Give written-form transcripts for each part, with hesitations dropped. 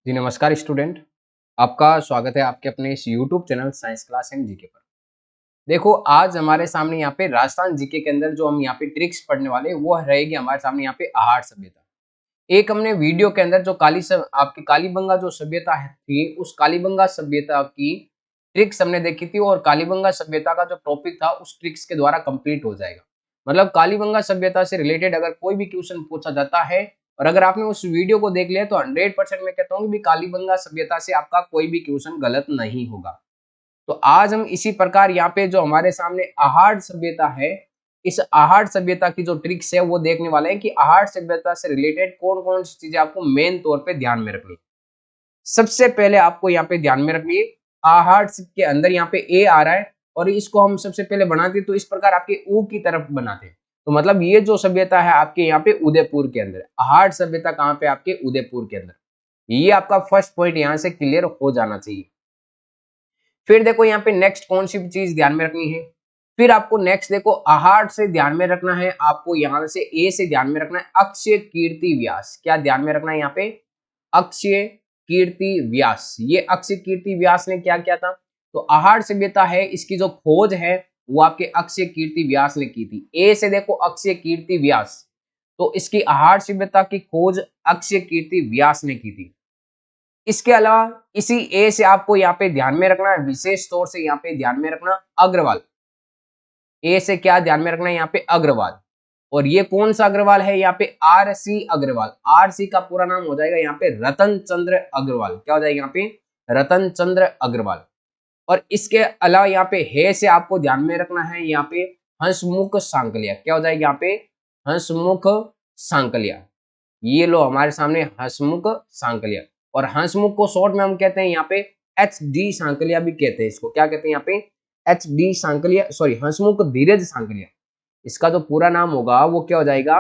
जी नमस्कार स्टूडेंट। आपका स्वागत है आपके अपने इस YouTube channel science class and GK पर। देखो आज हमारे सामने यहाँ पे राजस्थान जीके के अंदर जो हम यहाँ पे ट्रिक्स पढ़ने वाले हैं, वो रहेगी हमारे सामने यहाँ पे आहार सभ्यता। एक हमने वीडियो के अंदर जो आपकी कालीबंगा जो सभ्यता थी, उस कालीबंगा सभ्यता की ट्रिक्स हमने देखी थी और कालीबंगा सभ्यता का जो टॉपिक था उस ट्रिक्स के द्वारा कंप्लीट हो जाएगा। मतलब कालीबंगा सभ्यता से रिलेटेड अगर कोई भी क्वेश्चन पूछा जाता है और अगर आपने उस वीडियो को देख लिया तो 100% मैं कहता हूँ कि कालीबंगा सभ्यता से आपका कोई भी क्वेश्चन गलत नहीं होगा। तो आज हम इसी प्रकार यहाँ पे जो हमारे सामने आहार सभ्यता है, इस आहार सभ्यता की जो ट्रिक्स है वो देखने वाले हैं कि आहार सभ्यता से रिलेटेड कौन कौन सी चीजें आपको मेन तौर पे ध्यान में रखनी। सबसे पहले आपको यहाँ पे ध्यान में रखनी है, आहार के अंदर यहाँ पे ए आ रहा है और इसको हम सबसे पहले बनाते तो इस प्रकार आपके ऊ की तरफ बनाते। तो मतलब ये जो सभ्यता है आपके यहाँ पे उदयपुर के अंदर, आहार सभ्यता कहाँ पे आपके उदयपुर के अंदर। ये आपका फर्स्ट पॉइंट यहाँ से क्लियर हो जाना चाहिए। फिर देखो यहाँ पे नेक्स्ट कौन सी चीज ध्यान में रखनी है। फिर आपको नेक्स्ट देखो आहार से ध्यान में रखना है, आपको यहाँ से ए से ध्यान में रखना है अक्षय कीर्ति व्यास। क्या ध्यान में रखना है यहाँ पे? अक्षय कीर्ति व्यास। ये अक्षय कीर्ति व्यास ने क्या किया था? तो आहार सभ्यता है इसकी जो खोज है वो आपके अक्षय कीर्ति व्यास ने की थी। ए से देखो अक्षय कीर्ति व्यास, तो इसकी आहार सभ्यता की खोज अक्षय कीर्ति व्यास ने की थी। इसके अलावा इसी ए से आपको यहाँ पे ध्यान में रखना है, विशेष तौर से यहाँ पे ध्यान में रखना अग्रवाल। ए से क्या ध्यान में रखना है यहाँ पे? अग्रवाल। और ये कौन सा अग्रवाल है? यहाँ पे आर.सी. अग्रवाल। आर.सी. का पूरा नाम हो जाएगा यहाँ पे रतन चंद्र अग्रवाल। क्या हो जाएगा यहाँ पे? रतन चंद्र अग्रवाल। और इसके अलावा यहाँ पे हे से आपको ध्यान में रखना है यहाँ पे हंसमुख सांकलिया। क्या हो जाएगा यहाँ पे? हंसमुख सांकलिया। ये लो हमारे सामने हंसमुख सांकलिया। और हंसमुख को शॉर्ट में हम कहते हैं यहाँ पे एच डी सांकलिया भी कहते हैं। इसको क्या कहते हैं यहाँ पे? एच डी सांकलिया, सॉरी हंसमुख धीरज सांकलिया। इसका जो पूरा नाम होगा वो क्या हो जाएगा?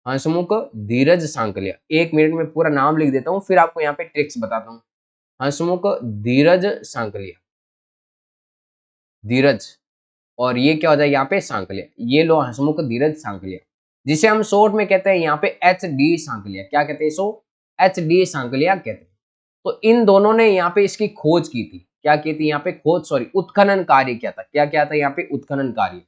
हंसमुख धीरज सांकलिया। एक मिनट में पूरा नाम लिख देता हूँ फिर आपको यहाँ पे ट्रिक्स बताता हूँ। हंसमुख धीरज सांकलिया, धीरज। और ये क्या हो जाएगा यहाँ पे? सांकलिया। ये लो हंसमुख धीरज सांकलिया, जिसे हम शॉर्ट में कहते हैं यहाँ पे एच डी सांकलिया। क्या कहते हैं इसको? एच डी सांकलिया कहते हैं। तो इन दोनों ने यहाँ पे इसकी खोज की थी। क्या की थी यहाँ पे? खोज, सॉरी उत्खनन कार्य किया था। क्या किया था यहाँ पे? उत्खनन कार्य।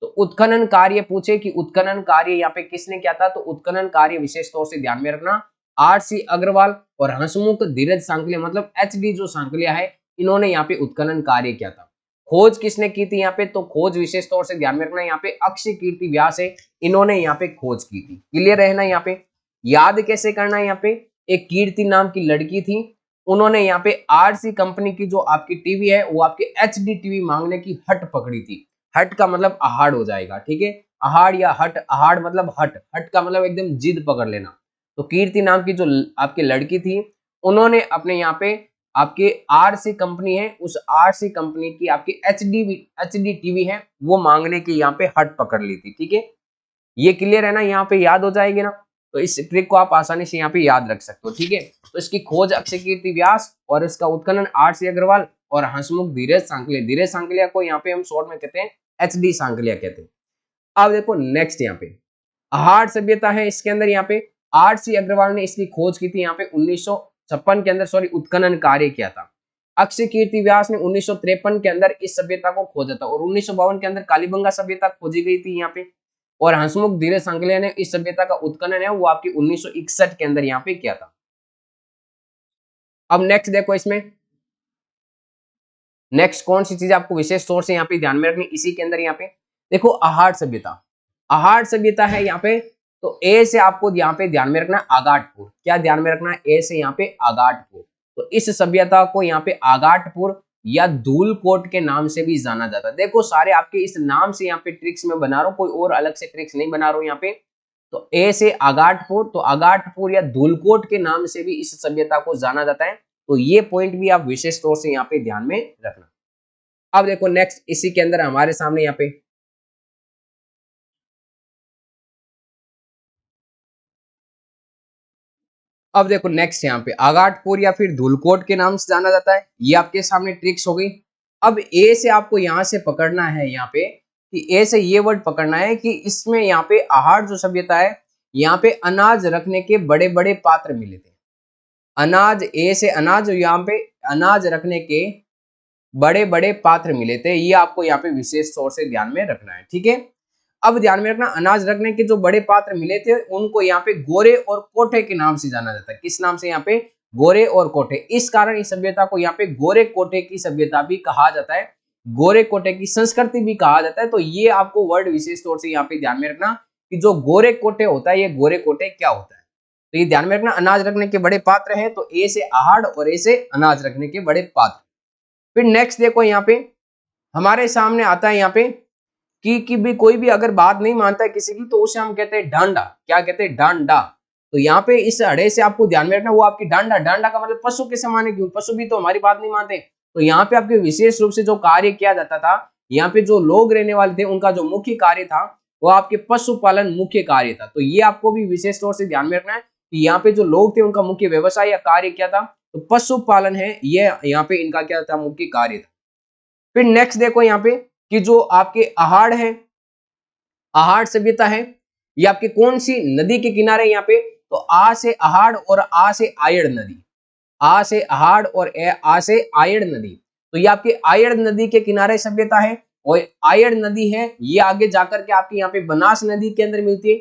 तो उत्खनन कार्य पूछे कि उत्खनन कार्य यहाँ पे किसने किया था? तो उत्खनन कार्य विशेष तौर से ध्यान में रखना आर.सी. अग्रवाल और हंसमुख धीरज सांकलिया, मतलब एच डी जो सांकलिया है, इन्होंने यहाँ पे उत्खनन कार्य किया था। खोज किसने की थी यहाँ पे? तो खोज विशेष तौर से ध्यान में रखना यहाँ पे अक्षय कीर्ति व्यास है, इन्होंने यहाँ पे खोज की थी। क्लियर है ना? यहाँ पे याद कैसे करना है? यहाँ पे एक कीर्ति नाम की लड़की थी, उन्होंने यहाँ पे आर.सी. कंपनी की जो आपकी टीवी है वो आपके एच डी टीवी मांगने की हट पकड़ी थी। हट का मतलब आहाड़ हो जाएगा, ठीक है? आहाड़ या हट, आहाड़ मतलब हट, हट का मतलब एकदम जिद पकड़ लेना। तो कीर्ति नाम की जो आपकी लड़की थी, उन्होंने अपने यहाँ पे आपके आर.सी. कंपनी है, उस आर.सी. कंपनी की आपकी एच डी टीवी है वो मांगने की यहाँ पे हट पकड़ ली थी। ठीक है, ये क्लियर है ना? यहाँ पे याद हो जाएगी ना? तो इस ट्रिक को आप आसानी से यहाँ पे याद रख सकते हो। ठीक है, तो इसकी खोज अक्षय कीर्ति व्यास और इसका उत्खनन आर.सी. अग्रवाल और हंसमुख धीरज सांकलिया। धीरज सांकलिया को यहाँ पे हम शॉर्ट में कहते हैं एच डी सांकलिया कहते हैं। अब देखो नेक्स्ट यहाँ पे आहार सभ्यता है, इसके अंदर यहाँ पे आर.सी. अग्रवाल ने इसकी खोज की थी यहाँ पे 1956 के अंदर, सॉरी उत्खनन कार्य किया था। अक्षय कीर्ति व्यास ने 1953 के अंदर इस सभ्यता को खोजा था और 1952 के अंदर कालीबंगा सभ्यता खोजी गई थी यहाँ पे। और हंसमुख धीरज सांकलिया ने इस सभ्यता का उत्खनन है वो आपकी 1961 के अंदर यहाँ पे किया था। अब नेक्स्ट देखो, इसमें नेक्स्ट कौन सी चीज आपको विशेष तौर से यहाँ पे ध्यान में रखनी, इसी के अंदर यहाँ पे देखो आहार सभ्यता। आहार सभ्यता है यहाँ पे, तो ए से आपको यहाँ पे ध्यान में रखना आगाटपुर। क्या ध्यान में रखना है? ए से यहाँ पे आगाटपुर। तो इस सभ्यता को यहाँ पे आगाटपुर या धूलकोट के नाम से भी जाना जाता है। देखो सारे आपके इस नाम से यहाँ पे ट्रिक्स में बना रहा हूँ, कोई और अलग से ट्रिक्स नहीं बना रहा हूँ यहाँ पे। तो ए से आगाटपुर, तो आगाटपुर या धूलकोट के नाम से भी इस सभ्यता को जाना जाता है। तो ये पॉइंट भी आप विशेष तौर से यहाँ पे ध्यान में रखना। अब देखो नेक्स्ट इसी के अंदर हमारे सामने यहाँ पे अब देखो नेक्स्ट यहाँ पे आगाटपुर या फिर धूलकोट के नाम से जाना जाता है। ये आपके सामने ट्रिक्स हो गई। अब ए से आपको यहाँ से पकड़ना है यहाँ पे कि ए से ये वर्ड पकड़ना है कि इसमें यहाँ पे आहार जो सभ्यता है, यहाँ पे अनाज रखने के बड़े बड़े पात्र मिले थे। अनाज, ए से अनाज, यहाँ पे अनाज रखने के बड़े बड़े पात्र मिले थे, ये आपको यहाँ पे विशेष तौर से ध्यान में रखना है, ठीक है। अब ध्यान में रखना, अनाज रखने के जो बड़े पात्र मिले थे उनको यहाँ पे गोरे और कोठे के नाम से जाना जाता है। किस नाम से? यहाँ पे गोरे और कोठे। इस कारण इस सभ्यता को यहाँ पे गोरे कोठे की सभ्यता भी कहा जाता है, गोरे कोठे की संस्कृति भी कहा जाता है। तो ये आपको वर्ड विशेष तौर से यहाँ पे ध्यान में रखना कि जो गोरे कोठे होता है, ये गोरे कोठे क्या होता है। तो ये ध्यान में रखना, अनाज रखने के बड़े पात्र है, तो ए से आहार और ए से अनाज रखने के बड़े पात्र। फिर नेक्स्ट देखो यहाँ पे हमारे सामने आता है यहाँ पे कि भी कोई भी अगर बात नहीं मानता है किसी की, तो उसे हम कहते हैं डांडा। क्या कहते हैं? डांडा। तो यहाँ पे इस अड़े से आपको ध्यान में रखना, वो आपकी डांडा, डांडा का मतलब पशु के समान है, क्यों? पशु भी तो हमारी बात नहीं मानते। तो यहाँ पे आपके विशेष रूप से जो कार्य किया जाता था, यहाँ पे जो लोग रहने वाले थे उनका जो मुख्य कार्य था वो आपके पशुपालन मुख्य कार्य था। तो ये आपको भी विशेष तौर से ध्यान में रखना है कि यहाँ पे जो लोग थे उनका मुख्य व्यवसाय या कार्य क्या था, तो पशुपालन है, ये यहाँ पे इनका क्या था? मुख्य कार्य था। फिर नेक्स्ट देखो यहाँ पे कि जो आपके आहार है, आहार सभ्यता है, ये आपके कौन सी नदी के किनारे? यहाँ पे तो आ से आहार और आ से आयड़ नदी, आ से आहार और आ से आयड़ नदी। तो ये आपके आयड़ नदी के किनारे सभ्यता है, और आयड़ नदी है ये आगे जाकर के आपके यहाँ पे बनास नदी के अंदर मिलती है।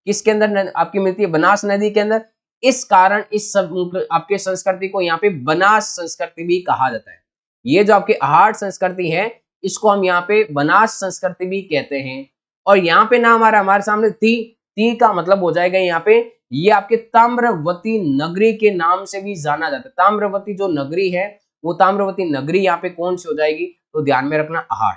किसके अंदर आपकी मिलती है? बनास नदी के अंदर। इस कारण इस सब आपके संस्कृति को यहाँ पे बनास संस्कृति भी कहा जाता है। ये जो आपकी आहार संस्कृति है इसको हम यहाँ पे बनास संस्कृति भी कहते हैं। और यहाँ पे ना हमारे सामने ती का मतलब हो जाएगा यहाँ पे, ये आपके ताम्रवती नगरी के नाम से भी जाना जाता है। ताम्रवती जो नगरी है वो ताम्रवती नगरी यहाँ पे कौन सी हो जाएगी? तो ध्यान में रखना आहार।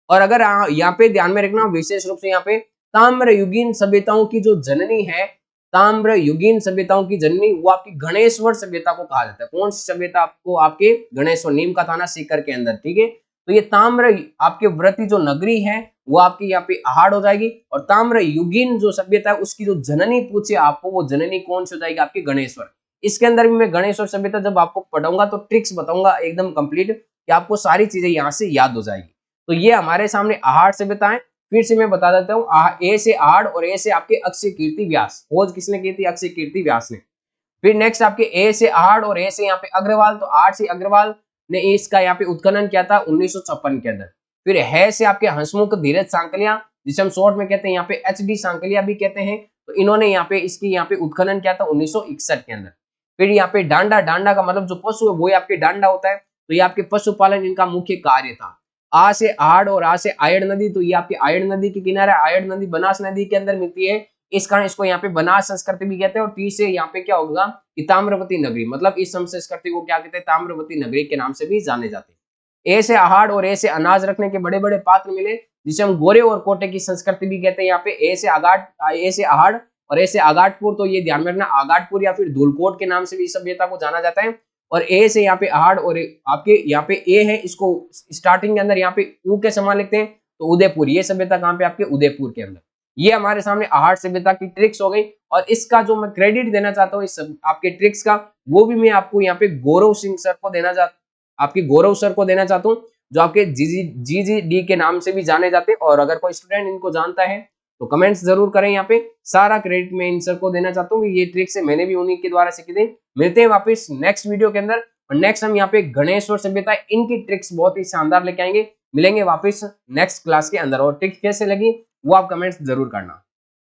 और अगर यहाँ पे ध्यान में रखना विशेष रूप से यहाँ पे ताम्रयुगीन सभ्यताओं की जो जननी है, ताम्रयुगीन सभ्यताओं की जननी वो आपकी गणेश्वर सभ्यता को कहा जाता है। कौन सी सभ्यता? आपको आपके गणेश्वर, नीम का थाना सीकर के अंदर, ठीक है। तो ये ताम्र आपके व्रती जो नगरी है वो आपकी यहाँ पे आहार हो जाएगी, और ताम्रयुगीन जो सभ्यता है उसकी जो जननी पूछे आपको, वो जननी कौन सी हो जाएगी? आपकी गणेश्वर। इसके अंदर भी मैं गणेश्वर सभ्यता जब आपको पढ़ाऊंगा तो ट्रिक्स बताऊंगा एकदम कंप्लीट, कि आपको सारी चीजें यहाँ से याद हो जाएगी। तो ये हमारे सामने आहार सभ्यता है। फिर से मैं बता देता हूँ, ए से आहार और ए से आपके अक्षय कीर्ति व्यास। खोज किसने की थी? अक्षय कीर्ति व्यास ने। फिर नेक्स्ट आपके ए से आहार और ए से यहाँ पे अग्रवाल, तो आर से अग्रवाल ने इसका यहाँ पे उत्खनन किया था 1956 के अंदर। फिर है से आपके हंसमुख धीरज सांकलिया, जिसे हम शॉर्ट में कहते हैं यहाँ पे एचडी सांकलिया भी कहते हैं, तो इन्होंने यहाँ पे इसकी यहाँ पे उत्खनन किया था 1961 के अंदर। फिर यहाँ पे डांडा, डांडा का मतलब जो पशु है वो आपके डांडा होता है, तो ये आपके पशुपालन इनका मुख्य कार्य था। आ से आहाड़ और आ से आयड़ नदी, तो ये आपकी आयड़ नदी के किनारे, आयड़ नदी बनास नदी के अंदर मिलती है, इस कारण इसको यहाँ पे बनास संस्कृति भी कहते हैं। और टी से यहाँ पे क्या होगा कि ताम्रवती नगरी, मतलब इस संस्कृति को क्या कहते हैं? ताम्रवती नगरी के नाम से भी जाने जाते हैं। ए से आहाड़ और ए से अनाज रखने के बड़े बड़े पात्र मिले, जिसे हम गोरे और कोटे की संस्कृति भी कहते हैं। यहाँ पे ए से आहाड़ और ए से आगाटपुर, तो ये ध्यान में रखना, आगाटपुर या फिर धूलकोट के नाम से भी सभ्यता को जाना जाता है। और ए से यहाँ पे आहाड़ और आपके यहाँ पे ए है, इसको स्टार्टिंग के अंदर यहाँ पे ऊ के समान लिखते हैं, तो उदयपुर, ये सभ्यता कहाँ पे? आपके उदयपुर के अंदर। ये हमारे सामने आहाड़ सभ्यता की ट्रिक्स हो गई। और इसका जो मैं क्रेडिट देना चाहता हूँ इस आपके ट्रिक्स का, वो भी मैं आपको यहाँ पे गौरव सिंह सर को देना आपके गौरव सर को देना चाहता हूँ, जो आपके जीजीडी के नाम से भी जाने जाते हैं। और अगर कोई स्टूडेंट इनको जानता है तो कमेंट्स जरूर करें। यहाँ पे सारा क्रेडिट मैं इन सर को देना चाहता हूँ, ये ट्रिक्स है मैंने भी उन्हीं के द्वारा सीखी थी। मिलते हैं वापस नेक्स्ट वीडियो के अंदर, और नेक्स्ट हम यहाँ पे गणेश और सभ्यता, इनकी ट्रिक्स बहुत ही शानदार लेके आएंगे। मिलेंगे वापस नेक्स्ट क्लास के अंदर, और ट्रिक्स कैसे लगी वो आप कमेंट्स जरूर करना।